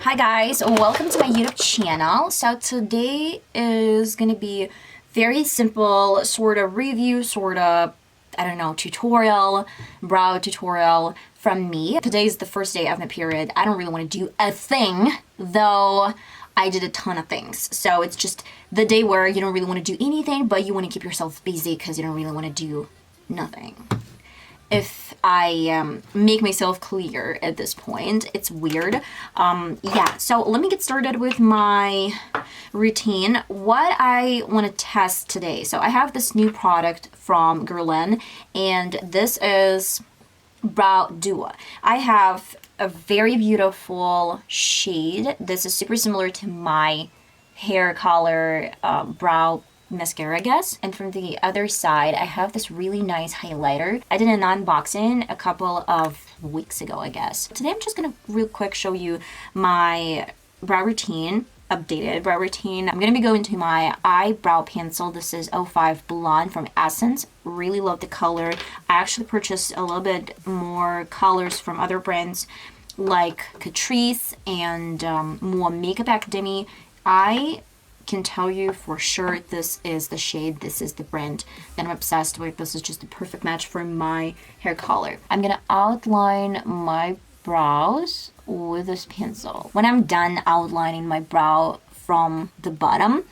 Hi guys, welcome to my YouTube channel. So today is gonna be very simple sort of review, sort of, I don't know, tutorial, brow tutorial from me. Today is the first day of my period. I don't really want to do a thing, though I did a ton of things. So it's just the day where you don't really want to do anything, but you want to keep yourself busy because you don't really want to do nothing. If I make myself clear at this point, it's weird. Yeah, so let me get started with my routine. What I want to test today. So I have this new product from Guerlain, and this is Brow Duo. I have a very beautiful shade. This is super similar to my hair color brow mascara, I guess. And from the other side, I have this really nice highlighter. I did an unboxing a couple of weeks ago, I guess. Today I'm just gonna real quick show you my brow routine, updated brow routine. I'm gonna be going to my eyebrow pencil. This is 05 Blonde from Essence. Really love the color. I actually purchased a little bit more colors from other brands like Catrice and more Makeup Academy. I can tell you for sure this is the shade, this is the brand that I'm obsessed with. This is just a perfect match for my hair color. I'm gonna outline my brows with this pencil. When I'm done outlining my brow from the bottom,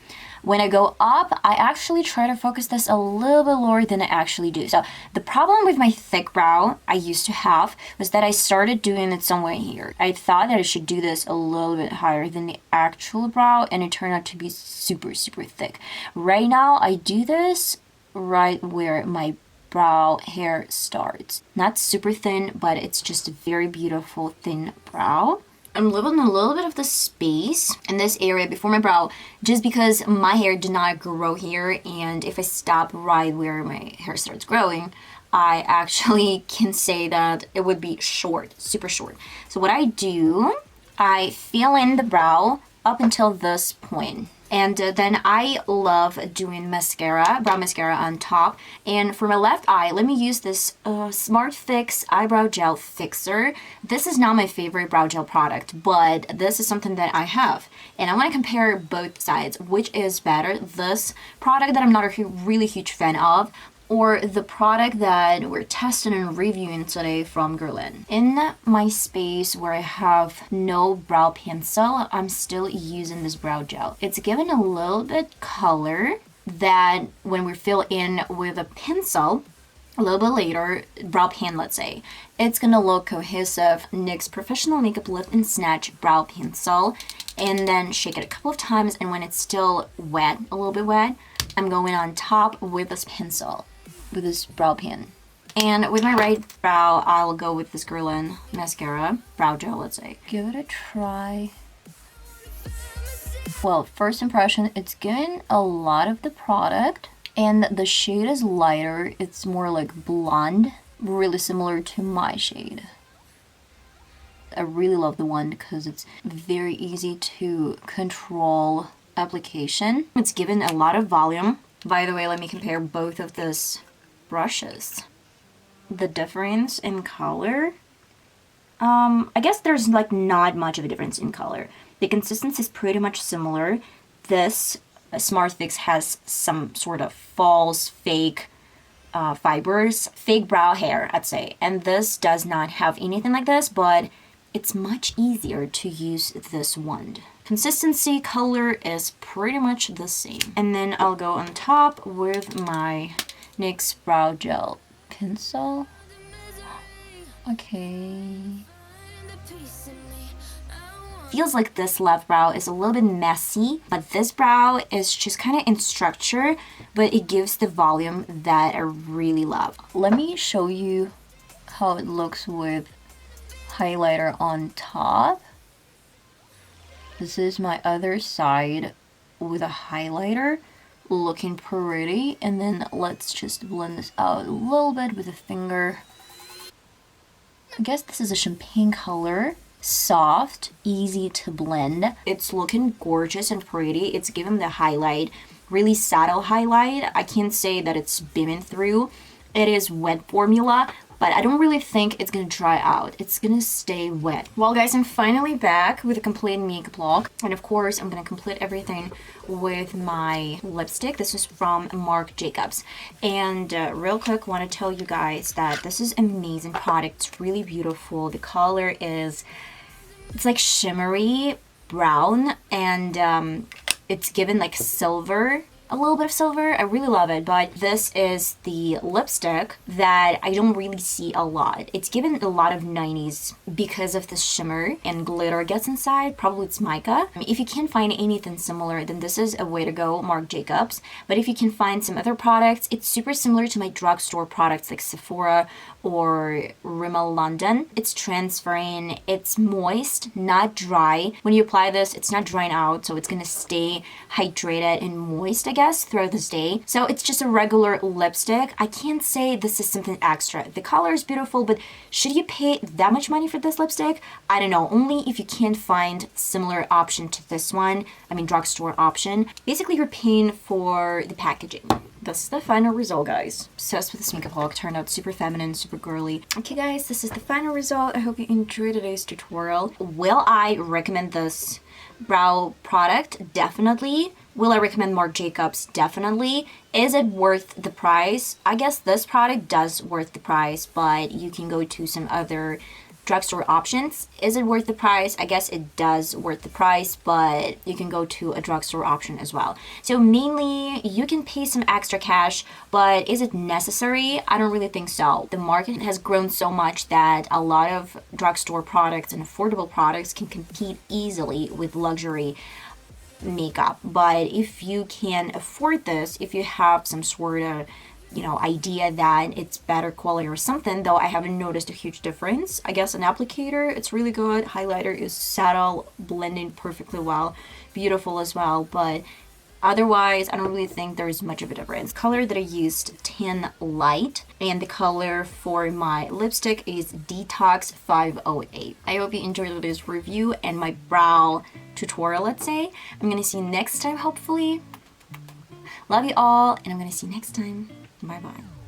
when I go up, I actually try to focus this a little bit lower than I actually do. So the problem with my thick brow I used to have was that I started doing it somewhere here. I thought that I should do this a little bit higher than the actual brow, and it turned out to be super, super thick. Right now, I do this right where my brow hair starts. Not super thin, but it's just a very beautiful thin brow. I'm leaving a little bit of the space in this area before my brow just because my hair did not grow here, and if I stop right where my hair starts growing, I actually can say that it would be short, super short. So what I do, I fill in the brow up until this point. And then I love doing mascara, brow mascara on top. And for my left eye, let me use this Smart Fix Eyebrow Gel Fixer. This is not my favorite brow gel product, but this is something that I have. And I want to compare both sides. Which is better? This product that I'm not a really huge fan of, or the product that we're testing and reviewing today from Guerlain. In my space where I have no brow pencil, I'm still using this brow gel. It's given a little bit color that when we fill in with a pencil, a little bit later, brow pen let's say, it's gonna look cohesive. NYX Professional Makeup Lift and Snatch Brow Pencil. And then shake it a couple of times, and when it's still wet, a little bit wet, I'm going on top with this pencil, with this brow pen. And with my right brow, I'll go with this Guerlain mascara, brow gel, let's say. Give it a try. Well, first impression, it's giving a lot of the product, and the shade is lighter. It's more like blonde, really similar to my shade. I really love the one because it's very easy to control application. It's given a lot of volume. By the way, let me compare both of these brushes. The difference in color, I guess there's like not much of a difference in color. The consistency is pretty much similar. This Smart Fix has some sort of false fake fibers, fake brow hair, I'd say, and this does not have anything like this, but it's much easier to use this wand. Consistency, color is pretty much the same. And then I'll go on top with my NYX Brow Gel Pencil. Okay. Feels like this left brow is a little bit messy, but this brow is just kind of in structure, but it gives the volume that I really love. Let me show you how it looks with highlighter on top. This is my other side with a highlighter, looking pretty. And then let's just blend this out a little bit with a finger. I guess this is a champagne color, soft, easy to blend. It's looking gorgeous and pretty. It's given the highlight, really subtle highlight. I can't say that it's beaming through. It is wet formula, but I don't really think it's gonna dry out. It's gonna stay wet. Well guys, I'm finally back with a complete makeup look, and of course I'm gonna complete everything with my lipstick. This is from Marc Jacobs, and real quick want to tell you guys that this is amazing product. It's really beautiful. The color is, it's like shimmery brown, and it's given like silver, a little bit of silver. I really love it, but this is the lipstick that I don't really see a lot. It's given a lot of 90s because of the shimmer and glitter gets inside. Probably it's mica. If you can't find anything similar, then this is a way to go, Marc Jacobs. But if you can find some other products, it's super similar to my drugstore products like Sephora or Rimmel London. It's transferring, it's moist, not dry. When you apply this, it's not drying out, so it's gonna stay hydrated and moist, I guess, throughout this day. So it's just a regular lipstick. I can't say this is something extra. The color is beautiful, but should you pay that much money for this lipstick? I don't know, only if you can't find similar option to this one. I mean, drugstore option. Basically, you're paying for the packaging. This is the final result, guys. Obsessed with this makeup look. Turned out super feminine, super girly. Okay, guys, this is the final result. I hope you enjoyed today's tutorial. Will I recommend this brow product? Definitely. Will I recommend Marc Jacobs? Definitely. Is it worth the price? I guess this product does worth the price, but you can go to some other drugstore options. Is it worth the price? I guess it does worth the price, but you can go to a drugstore option as well. So mainly you can pay some extra cash, but is it necessary? I don't really think so. The market has grown so much that a lot of drugstore products and affordable products can compete easily with luxury makeup. But if you can afford this, if you have some sort of idea that it's better quality or something, though I haven't noticed a huge difference. I guess an applicator, it's really good. Highlighter is subtle, blending perfectly well, beautiful as well, but otherwise I don't really think there's much of a difference. Color that I used, Tan Light, and the color for my lipstick is Detox 508. I hope you enjoyed this review and my brow tutorial, let's say. I'm gonna see you next time, hopefully. Love you all, and I'm gonna see you next time. Bye bye.